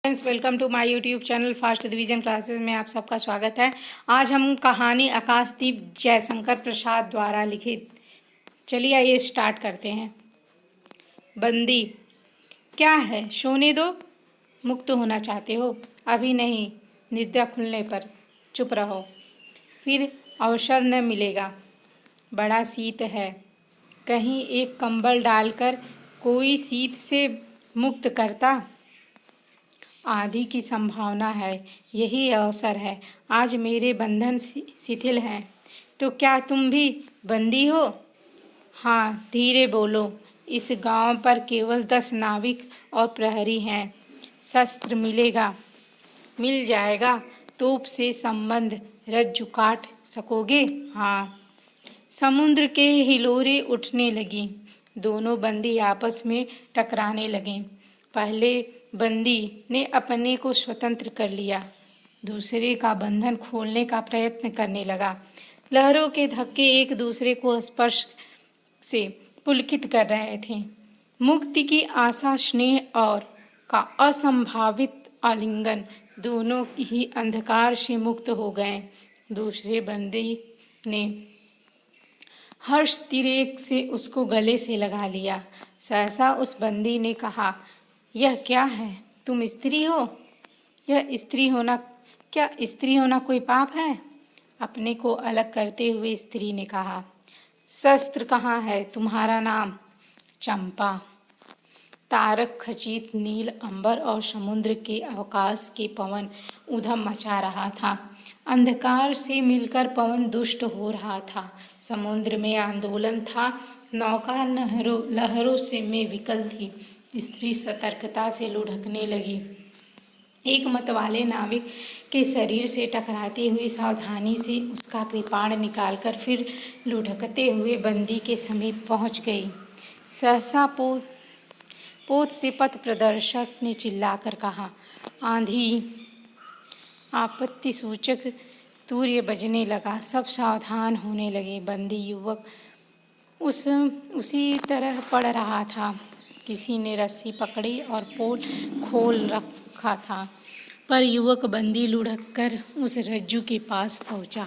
Friends, welcome to my YouTube channel fast division classes में आप सबका स्वागत है। आज हम कहानी आकाशदीप जयशंकर प्रसाद द्वारा लिखित। चलिए आइए स्टार्ट करते हैं। बंदी। क्या है, सोने दो। मुक्त होना चाहते हो? अभी नहीं, निद्रा खुलने पर। चुप रहो, फिर अवसर न मिलेगा। बड़ा शीत है, कहीं एक कंबल डालकर कोई शीत से मुक्त करता। आंधी की संभावना है, यही अवसर है। आज मेरे बंधन शिथिल हैं, तो क्या तुम भी बंदी हो? हाँ, धीरे बोलो। इस गांव पर केवल 10 नाविक और प्रहरी हैं। शस्त्र मिल जाएगा। तोप से संबंध रज्जु काट सकोगे? हाँ। समुद्र के हिलोरे उठने लगी। दोनों बंदी आपस में टकराने लगे। पहले बंदी ने अपने को स्वतंत्र कर लिया, दूसरे का बंधन खोलने का प्रयत्न करने लगा। लहरों के धक्के एक दूसरे को स्पर्श से पुलकित कर रहे थे। मुक्ति की आशा, स्नेह और का असंभावित आलिंगन, दोनों ही अंधकार से मुक्त हो गए। दूसरे बंदी ने हर्ष तिरेक से उसको गले से लगा लिया। सहसा उस बंदी ने कहा, यह क्या है? तुम स्त्री हो? क्या स्त्री होना कोई पाप है? अपने को अलग करते हुए स्त्री ने कहा, शस्त्र कहाँ है? तुम्हारा नाम? चंपा। तारक खचित नील अंबर और समुद्र के अवकाश के पवन उधम मचा रहा था। अंधकार से मिलकर पवन दुष्ट हो रहा था। समुद्र में आंदोलन था। नौका लहरों से में विकल थी। स्त्री सतर्कता से लुढ़कने लगी। एक मतवाले नाविक के शरीर से टकराती हुई सावधानी से उसका कृपाण निकालकर फिर लुढ़कते हुए बंदी के समीप पहुंच गई। सहसा पोत से पथ प्रदर्शक ने चिल्लाकर कहा, आंधी! आपत्ति सूचक तूर्य बजने लगा। सब सावधान होने लगे। बंदी युवक उसी तरह पड़ रहा था। किसी ने रस्सी पकड़ी और पोल खोल रखा था, पर युवक बंदी लुढ़ककर उस रज्जू के पास पहुंचा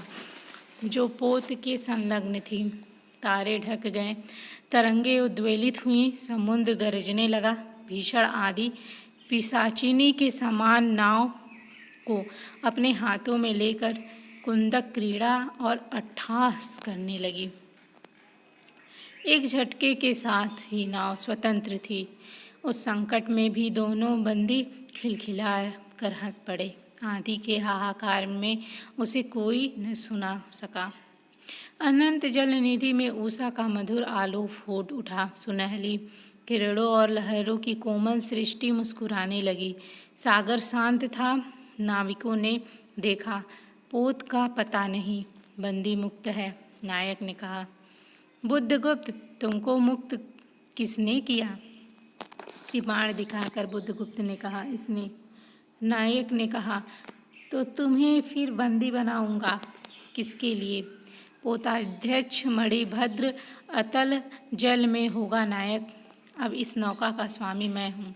जो पोत के संलग्न थी। तारे ढक गए, तरंगे उद्वेलित हुई, समुद्र गरजने लगा। भीषण आंधी पिशाचिनी के समान नाव को अपने हाथों में लेकर कुंदक क्रीड़ा और अट्टहास करने लगी। एक झटके के साथ ही नाव स्वतंत्र थी। उस संकट में भी दोनों बंदी खिलखिला कर हंस पड़े। आंधी के हाहाकार में उसे कोई न सुना सका। अनंत जल निधि में उषा का मधुर आलोक फूट उठा। सुनहली किरणों और लहरों की कोमल सृष्टि मुस्कुराने लगी। सागर शांत था। नाविकों ने देखा, पोत का पता नहीं। बंदी मुक्त है, नायक ने कहा। बुद्धगुप्त, तुमको मुक्त किसने किया? कृपाण दिखाकर बुद्धगुप्त ने कहा, इसने। नायक ने कहा, तो तुम्हें फिर बंदी बनाऊंगा। किसके लिए? पोताध्यक्ष मणिभद्र अतल जल में होगा नायक। अब इस नौका का स्वामी मैं हूँ।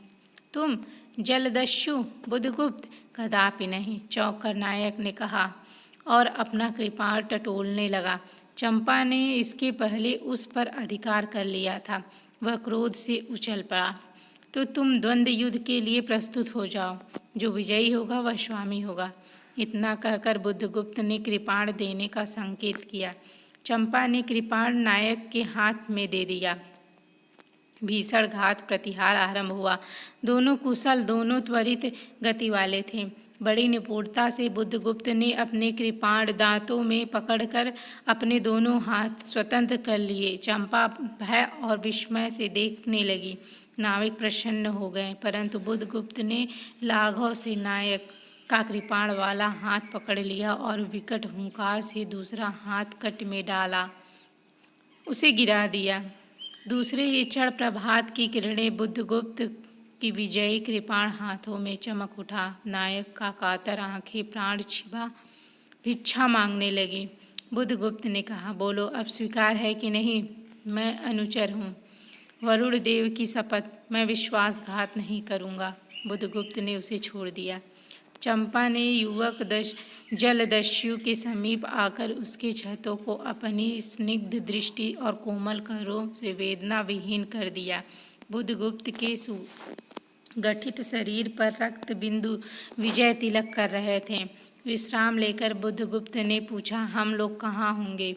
तुम जलदस्यु? बुद्धगुप्त, कदापि नहीं, चौंक कर नायक ने कहा और अपना कृपाण टटोलने लगा। चंपा ने इसके पहले उस पर अधिकार कर लिया था। वह क्रोध से उछल पड़ा। तो तुम द्वंद्व युद्ध के लिए प्रस्तुत हो जाओ। जो विजयी होगा वह स्वामी होगा। इतना कहकर बुद्धगुप्त ने कृपाण देने का संकेत किया। चंपा ने कृपाण नायक के हाथ में दे दिया। भीषण घात प्रतिहार आरंभ हुआ। दोनों कुशल, दोनों त्वरित गति वाले थे। बड़ी निपुणता से बुद्धगुप्त ने अपने कृपाण दांतों में पकड़कर अपने दोनों हाथ स्वतंत्र कर लिए। चंपा भय और विस्मय से देखने लगी। नाविक प्रसन्न हो गए, परंतु बुद्धगुप्त ने लाघव से नायक का कृपाण वाला हाथ पकड़ लिया और विकट हुंकार से दूसरा हाथ कट में डाला, उसे गिरा दिया। दूसरे ही क्षण प्रभात की किरणें बुद्धगुप्त की विजयी कृपाण हाथों में चमक उठा। नायक का कातर आंखें प्राण छिपा भिक्षा मांगने लगी। बुद्धगुप्त ने कहा, बोलो, अब स्वीकार है कि नहीं? मैं अनुचर हूँ। वरुण देव की शपथ, मैं विश्वासघात नहीं करूँगा। बुद्धगुप्त ने उसे छोड़ दिया। चंपा ने युवक जलदस्यु के समीप आकर उसके क्षतों को अपनी स्निग्ध दृष्टि और कोमल करों से वेदना विहीन कर दिया। बुद्धगुप्त के सुगठित शरीर पर रक्त बिंदु विजय तिलक कर रहे थे। विश्राम लेकर बुद्धगुप्त ने पूछा, हम लोग कहाँ होंगे?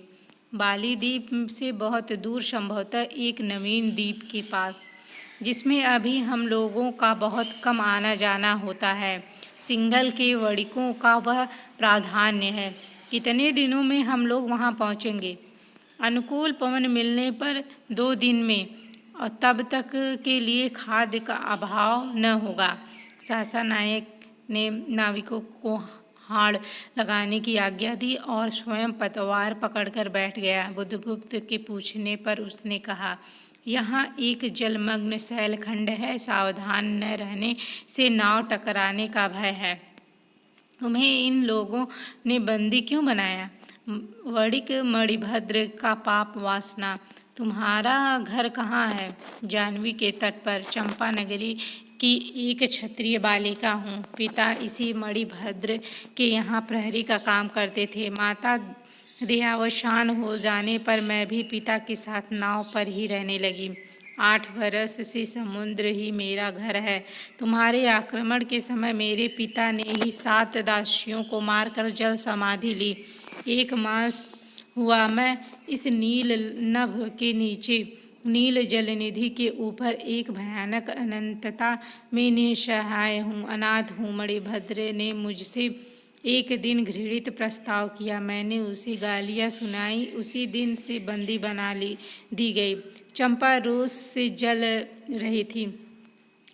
बाली द्वीप से बहुत दूर, संभवतः एक नवीन द्वीप के पास, जिसमें अभी हम लोगों का बहुत कम आना जाना होता है। सिंघल के वणिकों का वह प्राधान्य है। कितने दिनों में हम लोग वहां पहुंचेंगे? अनुकूल पवन मिलने पर 2 दिन में, और तब तक के लिए खाद्य का अभाव न होगा। सहसा नायक ने नाविकों को हाड़ लगाने की आज्ञा दी और स्वयं पतवार पकड़कर बैठ गया। बुद्धगुप्त के पूछने पर उसने कहा, यहाँ एक जलमग्न शैलखंड है, सावधान न रहने से नाव टकराने का भय है। तुम्हें इन लोगों ने बंदी क्यों बनाया? वणिक मणिभद्र का पाप वासना। तुम्हारा घर कहाँ है? जाह्नवी के तट पर। चंपा नगरी की एक क्षत्रिय बालिका हूँ। पिता इसी मणिभद्र के यहाँ प्रहरी का काम करते थे। माता देहावसान हो जाने पर मैं भी पिता के साथ नाव पर ही रहने लगी। 8 बरस से समुद्र ही मेरा घर है। तुम्हारे आक्रमण के समय मेरे पिता ने ही 7 दासियों को मारकर जल समाधि ली। 1 मास हुआ मैं इस नील नभ के नीचे, नील जलनिधि के ऊपर एक भयानक अनंतता में निसहाय हूँ, अनाथ हूँ। मणिभद्र ने मुझसे एक दिन घृणित प्रस्ताव किया। मैंने उसे गालियाँ सुनाई। उसी दिन से बंदी बना दी गई। चंपा रोष से जल रही थी।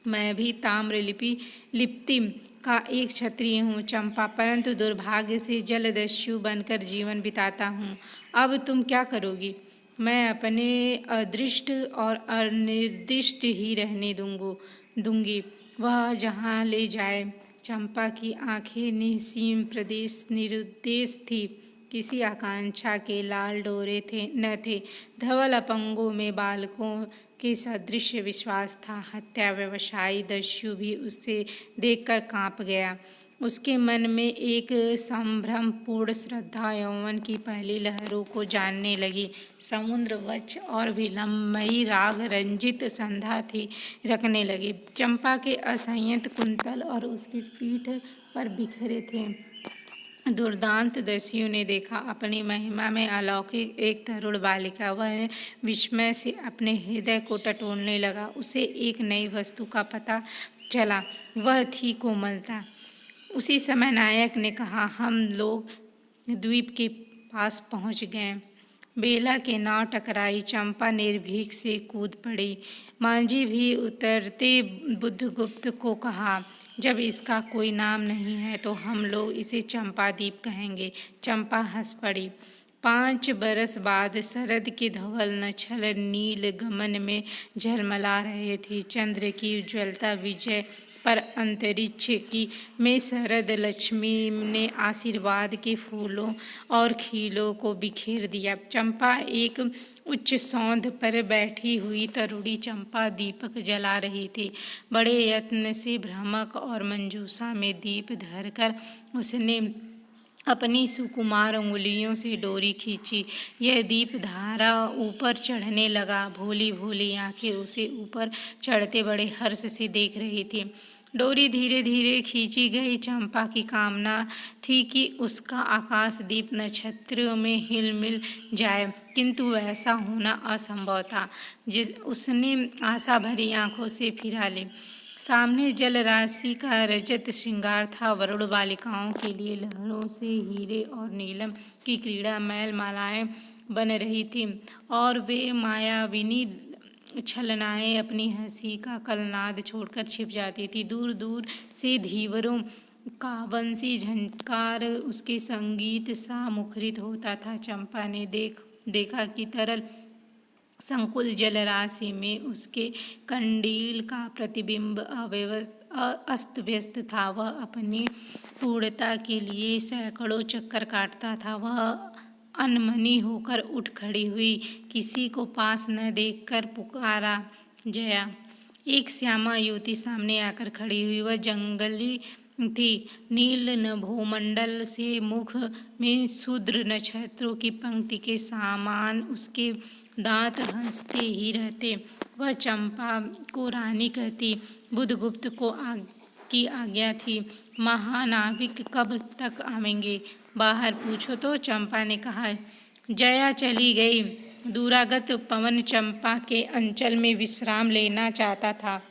मैं भी ताम्रलिप्ति का एक क्षत्रिय हूँ चंपा, परंतु दुर्भाग्य से जलदस्यु बनकर जीवन बिताता हूँ। अब तुम क्या करोगी? मैं अपने अदृष्ट और अनिर्दिष्ट ही रहने दूंगी, वह जहाँ ले जाए। चंपा की आंखें निस्सीम प्रदेश निरुद्देश थी। किसी आकांक्षा के लाल डोरे न थे। धवल अपंगों में बालकों के सदृश विश्वास था। हत्या व्यवसायी दस्यु भी उसे देखकर कांप गया। उसके मन में एक संभ्रमपूर्ण श्रद्धा यौवन की पहली लहरों को जानने लगी। समुद्र वक्ष और विलंबमयी राग रंजित संध्या थी रखने लगी। चंपा के असंयत कुंतल और उसकी पीठ पर बिखरे थे। दुर्दांत दस्यु ने देखा अपनी महिमा में अलौकिक एक तरुण बालिका। वह विस्मय से अपने हृदय को टटोलने लगा। उसे एक नई वस्तु का पता चला, वह थी कोमलता। उसी समय नायक ने कहा, हम लोग द्वीप के पास पहुंच गए। बेला के नाव टकराई। चंपा निर्भीक से कूद पड़ी। मांझी भी उतरते बुद्धगुप्त को कहा, जब इसका कोई नाम नहीं है तो हम लोग इसे चंपाद्वीप कहेंगे। चंपा हंस पड़ी। 5 बरस बाद शरद के धवल नक्षल नील गमन में झलमला रहे थे। चंद्र की उज्ज्वलता विजय पर अंतरिक्ष की में शरद लक्ष्मी ने आशीर्वाद के फूलों और खीलों को बिखेर दिया। चंपा एक उच्च सौंध पर बैठी हुई तरुणी चंपा दीपक जला रही थी। बड़े यत्न से भ्रमक और मंजूषा में दीप धरकर उसने अपनी सुकुमार उंगलियों से डोरी खींची। यह दीप धारा ऊपर चढ़ने लगा। भोली भोली आंखें उसे ऊपर चढ़ते बड़े हर्ष से देख रही थी। डोरी धीरे धीरे खींची गई। चंपा की कामना थी कि उसका आकाशदीप नक्षत्रों में हिलमिल जाए, किंतु वैसा होना असंभव था। उसने आशा भरी आंखों से फिरा ली। सामने जलराशि का रजत श्रृंगार था। वरुण बालिकाओं के लिए लहरों से हीरे और नीलम की क्रीड़ा मैल मालाएं बन रही थी, और वे मायाविनी छलनाएं अपनी हंसी का कलनाद छोड़कर छिप जाती थी। दूर दूर से धीवरों का बंसी झंकार उसके संगीत सा मुखरित होता था। चंपा ने देखा कि तरल संकुल जलराशि में उसके कंडील का प्रतिबिंब अस्त व्यस्त था। वह अपनी पूर्णता के लिए सैकड़ों चक्कर काटता था। वह अनमनी होकर उठ खड़ी हुई। किसी को पास न देखकर पुकारा, जया। एक श्यामा युवती सामने आकर खड़ी हुई। वह जंगली थी, नील नभोमंडल से मुख में शूद्र नक्षत्रों की पंक्ति के समान उसके दांत हंसते ही रहते। वह चंपा को रानी कहती। बुधगुप्त को की आज्ञा थी, महानाविक कब तक आवेंगे? बाहर पूछो तो, चंपा ने कहा। जया चली गई। दूरागत पवन चंपा के अंचल में विश्राम लेना चाहता था।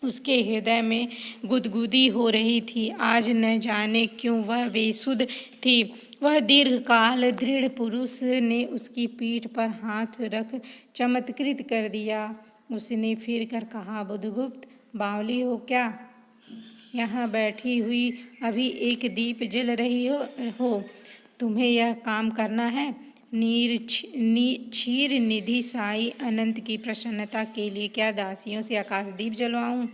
उसके हृदय में गुदगुदी हो रही थी। आज न जाने क्यों वह बेसुध थी। वह दीर्घकाल दृढ़ पुरुष ने उसकी पीठ पर हाथ रख चमत्कृत कर दिया। उसने फिर कर कहा, बुधगुप्त, बावली हो क्या? यहाँ बैठी हुई अभी एक दीप जल रही हो। तुम्हें यह काम करना है? क्षीर निधि साई अनंत की प्रसन्नता के लिए क्या दासियों से आकाशदीप जलवाऊं?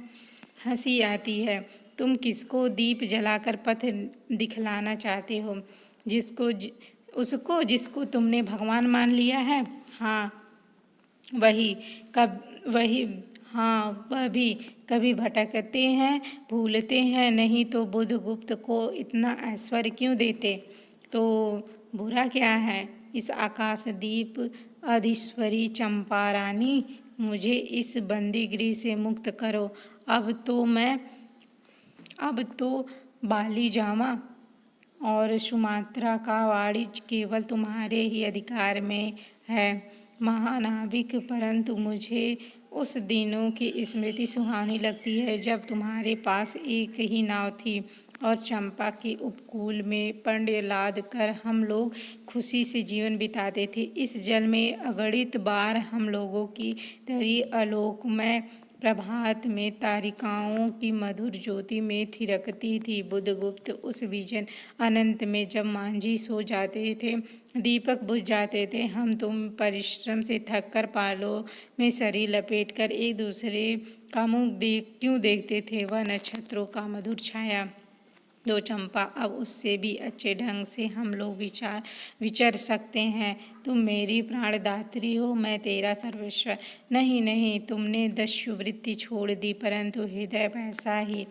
हंसी आती है। तुम किसको दीप जलाकर पथ दिखलाना चाहते हो? जिसको तुमने भगवान मान लिया है? हाँ वह भी कभी भटकते हैं, भूलते हैं। नहीं तो बुधगुप्त को इतना ऐश्वर्य क्यों देते? तो बुरा क्या है? इस आकाशदीप अधीश्वरी चंपा रानी, मुझे इस बंदीगृह से मुक्त करो। अब तो बाली जामा और सुमात्रा का वाणिज्य केवल तुम्हारे ही अधिकार में है, महानाविक। परंतु मुझे उस दिनों की स्मृति सुहावनी लगती है जब तुम्हारे पास एक ही नाव थी और चंपा के उपकूल में पंड लाद कर हम लोग खुशी से जीवन बिताते थे। इस जल में अगणित बार हम लोगों की तरी आलोकमय प्रभात में तारिकाओं की मधुर ज्योति में थिरकती थी। बुधगुप्त, उस विजन अनंत में जब मांझी सो जाते थे, दीपक बुझ जाते थे, हम तुम परिश्रम से थक कर पालों में शरीर लपेटकर एक दूसरे का मुख क्यों देखते थे? वह नक्षत्रों का मधुर छाया दो चंपा, अब उससे भी अच्छे ढंग से हम लोग विचर सकते हैं। तुम मेरी प्राणदात्री हो, मैं तेरा सर्वस्व। नहीं, तुमने दस्युवृत्ति छोड़ दी, परंतु हृदय वैसा ही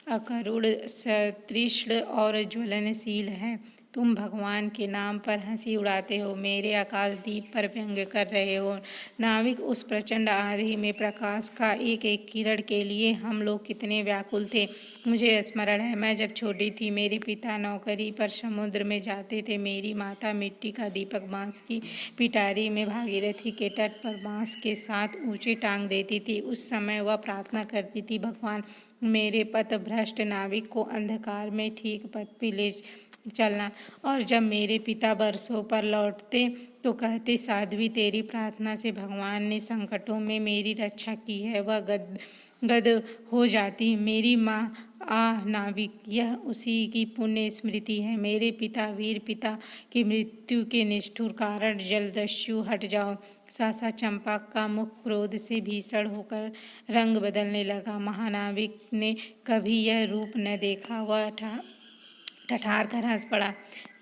अकरुण, सतृष्ण और ज्वलनशील है। तुम भगवान के नाम पर हंसी उड़ाते हो, मेरे आकाशदीप पर व्यंग कर रहे हो। नाविक, उस प्रचंड आंधी में प्रकाश का एक एक किरण के लिए हम लोग कितने व्याकुल थे। मुझे स्मरण है, मैं जब छोटी थी, मेरे पिता नौकरी पर समुद्र में जाते थे। मेरी माता मिट्टी का दीपक बांस की पिटारी में भागीरथी के तट पर बांस के साथ ऊंचे टांग देती थी। उस समय वह प्रार्थना करती थी, भगवान, मेरे पथभ्रष्ट नाविक को अंधकार में ठीक पथ पे ले चलना। और जब मेरे पिता बरसों पर लौटते तो कहते, साध्वी, तेरी प्रार्थना से भगवान ने संकटों में मेरी रक्षा की है। वह गद हो जाती। मेरी माँ, आह नाविक, यह उसी की पुण्य स्मृति है। मेरे पिता, वीर पिता की मृत्यु के निष्ठुर कारण जलदस्यु, हट जाओ। सहसा चंपा का मुख क्रोध से भीषण होकर रंग बदलने लगा। महानाविक ने कभी यह रूप न देखा। वह ठठार कर हंस पड़ा।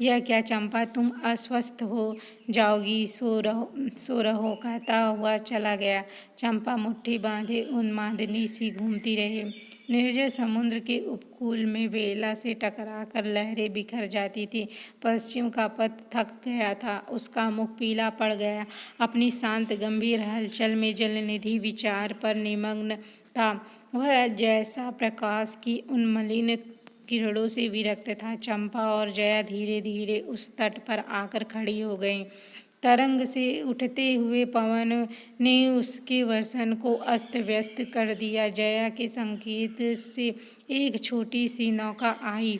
यह क्या चंपा, तुम अस्वस्थ हो जाओगी, सो रहो, कहता हुआ चला गया। चंपा मुट्ठी बांधे उन्मादिनी सी घूमती रही। निर्जल समुद्र के उपकूल में वेला से टकराकर लहरें बिखर जाती थी। पश्चिम का पथ थक गया था, उसका मुख पीला पड़ गया। अपनी शांत गंभीर हलचल में जलनिधि विचार पर निमग्न था। वह जैसा प्रकाश की उन्मलिन किरणों से विरक्त था। चंपा और जया धीरे धीरे उस तट पर आकर खड़ी हो गईं। तरंग से उठते हुए पवन ने उसके वसन को अस्त व्यस्त कर दिया। जया के संकेत से एक छोटी सी नौका आई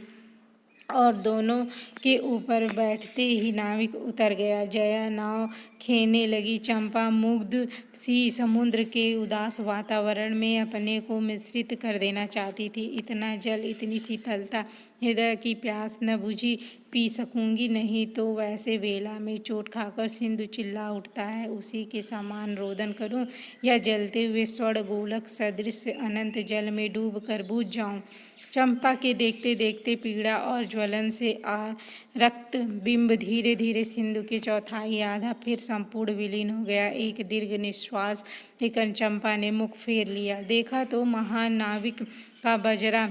और दोनों के ऊपर बैठते ही नाविक उतर गया। जया नाव खेने लगी। चंपा मुग्ध सी समुद्र के उदास वातावरण में अपने को मिश्रित कर देना चाहती थी। इतना जल, इतनी शीतलता, हृदय की प्यास न बुझी, पी सकूंगी, नहीं तो वैसे वेला में चोट खाकर सिंधु चिल्ला उठता है, उसी के समान रोदन करूं, या जलते हुए स्वर्ण गोलक सदृश अनंत जल में डूब कर बुझ जाऊं। चंपा के देखते देखते पीड़ा और ज्वलन से रक्त बिंब धीरे धीरे सिंधु के चौथाई आधा फिर संपूर्ण विलीन हो गया। एक दीर्घ निश्वास लेकर चंपा ने मुख फेर लिया। देखा तो महानाविक का बजरा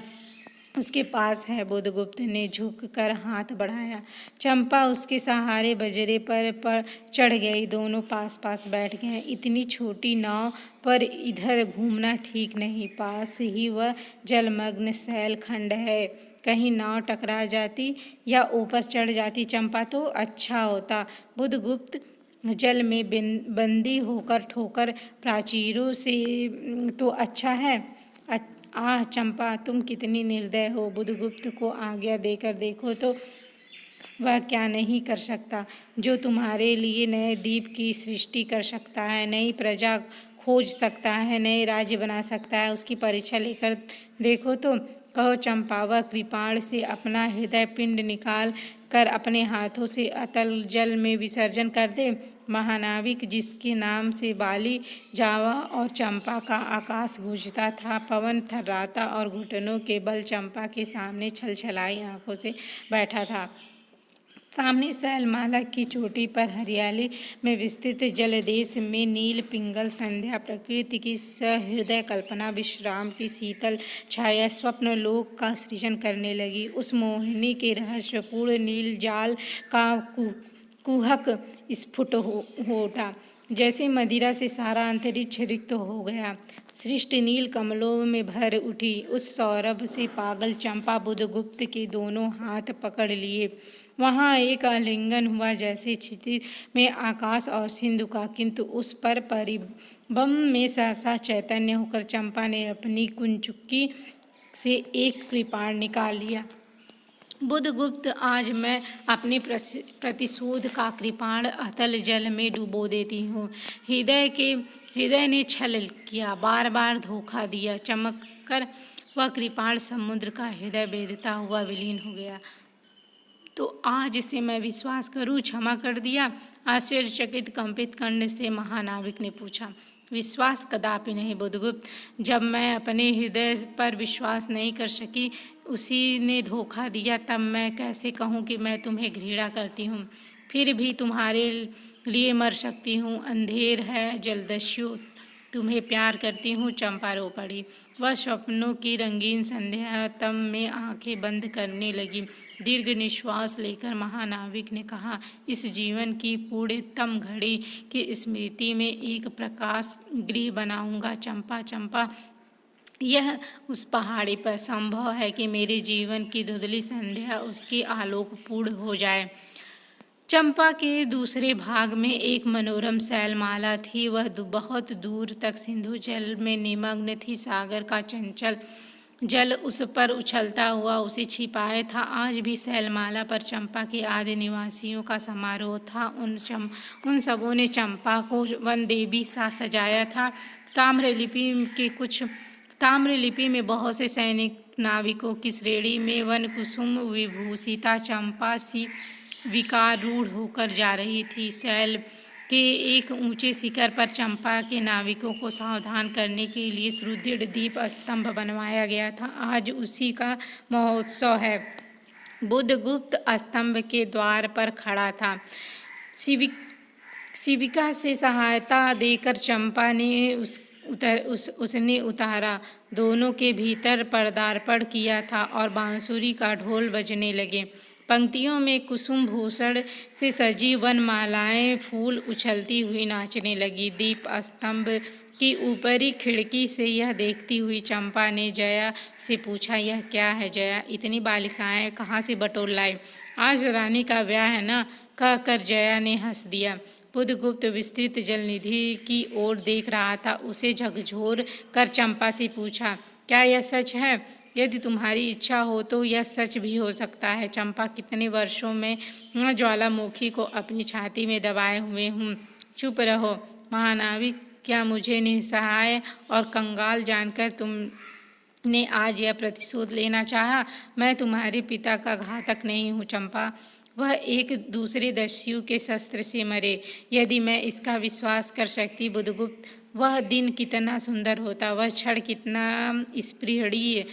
उसके पास है। बुधगुप्त ने झुककर हाथ बढ़ाया। चंपा उसके सहारे बजरे पर चढ़ गई। दोनों पास पास बैठ गए। इतनी छोटी नाव पर इधर घूमना ठीक नहीं। पास ही वह जलमग्न शैलखंड है। कहीं नाव टकरा जाती या ऊपर चढ़ जाती चंपा तो अच्छा होता। बुधगुप्त जल में बंदी होकर ठोकर प्राचीरों से तो अच्छा है। आह चंपा, तुम कितनी निर्दय हो। बुधगुप्त को आज्ञा देकर देखो तो वह क्या नहीं कर सकता, जो तुम्हारे लिए नए द्वीप की सृष्टि कर सकता है, नई प्रजा खोज सकता है, नए राज्य बना सकता है। उसकी परीक्षा लेकर देखो तो। कहो चंपा, वह कृपाण से अपना हृदय पिंड निकाल कर अपने हाथों से अतल जल में विसर्जन कर दे। महानाविक जिसके नाम से बाली, जावा और चंपा का आकाश गूंजता था, पवन थर्राता और घुटनों के बल चंपा के सामने छलछलाई आंखों से बैठा था। सामने शैलमाला की चोटी पर हरियाली में विस्तृत जलदेश में नील पिंगल संध्या, प्रकृति की सहृदय कल्पना, विश्राम की शीतल छाया स्वप्न लोक का सृजन करने लगी। उस मोहिनी के रहस्यपूर्ण नील जाल का कुहक स्फुट हो उठा, जैसे मदिरा से सारा अंतरिक्ष रिक्त हो गया। सृष्टि नील कमलों में भर उठी। उस सौरभ से पागल चंपा बुधगुप्त के दोनों हाथ पकड़ लिए। वहाँ एक आलिंगन हुआ, जैसे क्षितिज में आकाश और सिंधु का, किंतु उस पर परिबंब में सहसा चैतन्य होकर चंपा ने अपनी कुंचुक्की से एक कृपाण निकाल लिया। बुधगुप्त, आज मैं अपने प्रतिशोध का कृपाण अतल जल में डुबो देती हूँ। हृदय ने छल किया, बार बार धोखा दिया। चमक कर वह कृपाण समुद्र का हृदय भेदता हुआ विलीन हो गया। तो आज से मैं विश्वास करूँ, क्षमा कर दिया? आश्चर्यचकित कंपित कंठ से महानाविक ने पूछा। विश्वास कदापि नहीं बुधगुप्त। जब मैं अपने हृदय पर विश्वास नहीं कर सकी, उसी ने धोखा दिया, तब मैं कैसे कहूँ कि मैं तुम्हें घृणा करती हूँ। फिर भी तुम्हारे लिए मर सकती हूँ। अंधेर है जलदस्यु, तुम्हें प्यार करती हूँ। चंपा रो पड़ी। वह स्वप्नों की रंगीन संध्या तम में आंखें बंद करने लगी। दीर्घ निश्वास लेकर महानाविक ने कहा, इस जीवन की पूर्णतम घड़ी की स्मृति में एक प्रकाश गृह बनाऊंगा। चंपा चंपा, यह उस पहाड़ी पर संभव है कि मेरे जीवन की धुंधली संध्या उसकी आलोकपूर्ण हो जाए। चंपा के दूसरे भाग में एक मनोरम शैलमाला थी। वह बहुत दूर तक सिंधु जल में निमग्न थी। सागर का चंचल जल उस पर उछलता हुआ उसे छिपाए था। आज भी शैलमाला पर चंपा के आदि निवासियों का समारोह था। उन सबों ने चंपा को वन देवी सा सजाया था। ताम्रलिपि में बहुत से सैनिक नाविकों की श्रेणी में वन कुसुम विभूषिता चंपा सी विकार रूढ़ होकर जा रही थी। शैल के एक ऊंचे शिखर पर चंपा के नाविकों को सावधान करने के लिए सुदृढ़ दीप स्तंभ बनवाया गया था। आज उसी का महोत्सव है। बुधगुप्त स्तंभ के द्वार पर खड़ा था। शिविका से सहायता देकर चंपा ने उसने उतारा। दोनों के भीतर पदार्पण किया था और बांसुरी का ढोल बजने लगे। पंक्तियों में कुसुम भूषण से सजी वनमालाएं फूल उछलती हुई नाचने लगी। दीप स्तंभ की ऊपरी खिड़की से यह देखती हुई चंपा ने जया से पूछा, यह क्या है जया? इतनी बालिकाएं कहाँ से बटोर लाई? आज रानी का ब्याह है ना? कहकर जया ने हंस दिया। बुधगुप्त विस्तृत जलनिधि की ओर देख रहा था। उसे झकझोर कर चंपा से पूछा, क्या यह सच है? यदि तुम्हारी इच्छा हो तो यह सच भी हो सकता है। चंपा, कितने वर्षों में ज्वालामुखी को अपनी छाती में दबाए हुए हूँ। चुप रहो महानाविक। क्या मुझे निस्सहाय और कंगाल जानकर तुमने आज यह प्रतिशोध लेना चाहा? मैं तुम्हारे पिता का घातक नहीं हूँ चंपा। वह एक दूसरे दस्यु के शस्त्र से मरे। यदि मैं इसका विश्वास कर सकती बुधगुप्त वह दिन कितना सुंदर होता, वह क्षण कितना स्पृहणीय।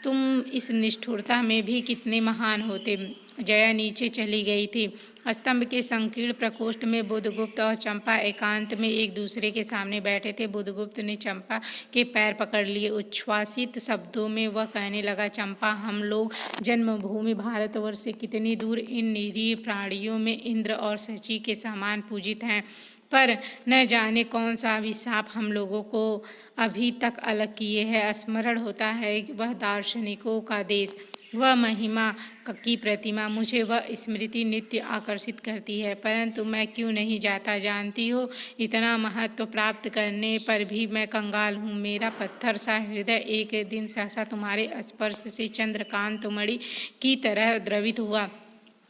तुम इस निष्ठुरता में भी कितने महान होते। जया नीचे चली गई थी। स्तंभ के संकीर्ण प्रकोष्ठ में बुधगुप्त और चंपा एकांत में एक दूसरे के सामने बैठे थे। बुधगुप्त ने चंपा के पैर पकड़ लिए। उच्छ्वासित शब्दों में वह कहने लगा, चंपा, हम लोग जन्मभूमि भारतवर्ष से कितनी दूर इन निरीह प्राणियों में इंद्र और शची के समान पूजित हैं, पर न जाने कौन सा अभिशाप हम लोगों को अभी तक अलग किए है। स्मरण होता है वह दार्शनिकों का देश, वह महिमा की प्रतिमा, मुझे वह स्मृति नित्य आकर्षित करती है, परंतु मैं क्यों नहीं जाता। जानती हो, इतना महत्व प्राप्त करने पर भी मैं कंगाल हूँ। मेरा पत्थर सा हृदय एक दिन सहसा तुम्हारे स्पर्श से चंद्रकांत मणि की तरह द्रवित हुआ।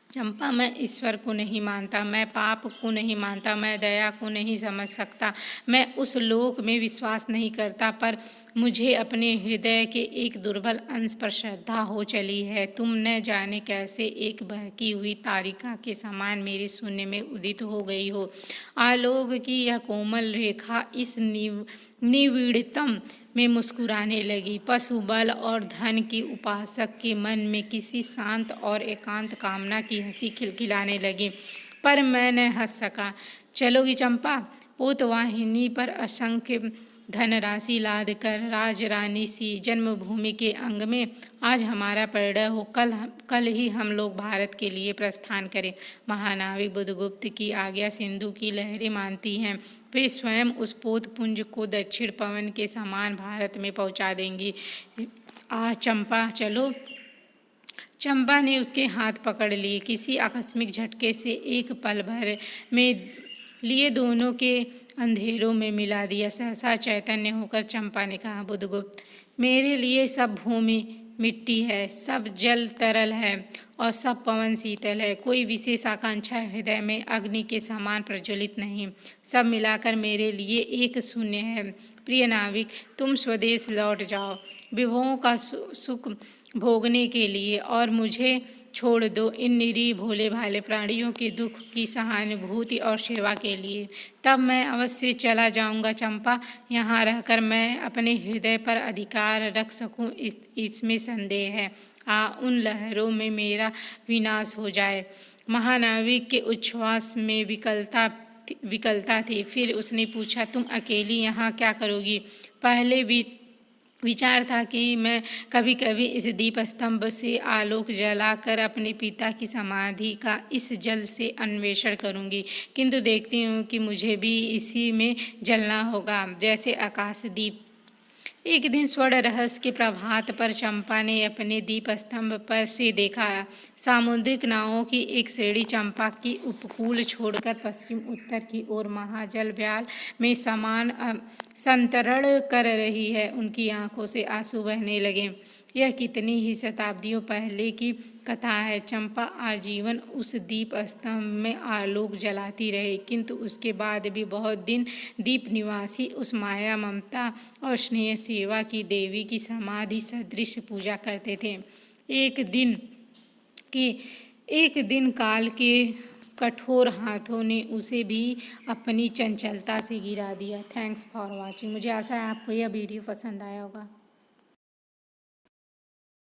चंपा, मैं ईश्वर को नहीं मानता, मैं पाप को नहीं मानता, मैं दया को नहीं समझ सकता, मैं उस लोक में विश्वास नहीं करता, पर मुझे अपने हृदय के एक दुर्बल अंश पर श्रद्धा हो चली है। तुम न जाने कैसे एक बहकी हुई तारिका के समान मेरे शून्य में उदित हो गई हो। आलोक की यह कोमल रेखा इस निविड़तम में मुस्कुराने लगी। पशु बल और धन की उपासक के मन में किसी शांत और एकांत कामना की हंसी खिलखिलाने लगी, पर मैं न हंस सका। चलोगी चंपा? पोतवाहिनी पर असंख्य धनराशि लाद कर राजरानी सी जन्मभूमि के अंग में आज हमारा परिणय हो। कल ही हम लोग भारत के लिए प्रस्थान करें। महानाविक बुधगुप्त की आज्ञा सिंधु की लहरें मानती हैं। वे स्वयं उस पोतपुंज को दक्षिण पवन के समान भारत में पहुंचा देंगी। चंपा, चलो। चंपा ने उसके हाथ पकड़ लिए। किसी आकस्मिक झटके से एक पल भर में लिए दोनों के अंधेरों में मिला दिया। सहसा चैतन्य होकर चंपा ने कहा, बुधगुप्त, मेरे लिए सब भूमि मिट्टी है, सब जल तरल है और सब पवन शीतल है। कोई विशेष आकांक्षा हृदय में अग्नि के समान प्रज्वलित नहीं। सब मिलाकर मेरे लिए एक शून्य है। प्रिय नाविक, तुम स्वदेश लौट जाओ विभवों का सुख भोगने के लिए और मुझे छोड़ दो इन निरीह भोले भाले प्राणियों के दुख की सहानुभूति और सेवा के लिए। तब मैं अवश्य चला जाऊंगा चंपा। यहाँ रहकर मैं अपने हृदय पर अधिकार रख सकूं, इसमें संदेह है। उन लहरों में मेरा विनाश हो जाए। महानाविक के उच्छ्वास में विकलता थी। फिर उसने पूछा, तुम अकेली यहाँ क्या करोगी? पहले भी विचार था कि मैं कभी कभी इस दीप स्तंभ से आलोक जलाकर अपने पिता की समाधि का इस जल से अन्वेषण करूंगी, किंतु देखती हूँ कि मुझे भी इसी में जलना होगा, जैसे आकाश दीप। एक दिन स्वर्ण रहस्य के प्रभात पर चंपा ने अपने दीप स्तंभ पर से देखा। सामुद्रिक नावों की एक श्रेणी चंपा की उपकूल छोड़कर पश्चिम उत्तर की ओर महाजल व्याल में समान संतरण कर रही है। उनकी आंखों से आंसू बहने लगे। यह कितनी ही शताब्दियों पहले की कथा है। चंपा आजीवन उस दीप स्तंभ में आलोक जलाती रही, किंतु उसके बाद भी बहुत दिन दीप निवासी उस माया, ममता और स्नेह सेवा की देवी की समाधि सदृश पूजा करते थे। एक दिन काल के कठोर हाथों ने उसे भी अपनी चंचलता से गिरा दिया। Thanks for watching. मुझे आशा है आपको यह वीडियो पसंद आया होगा।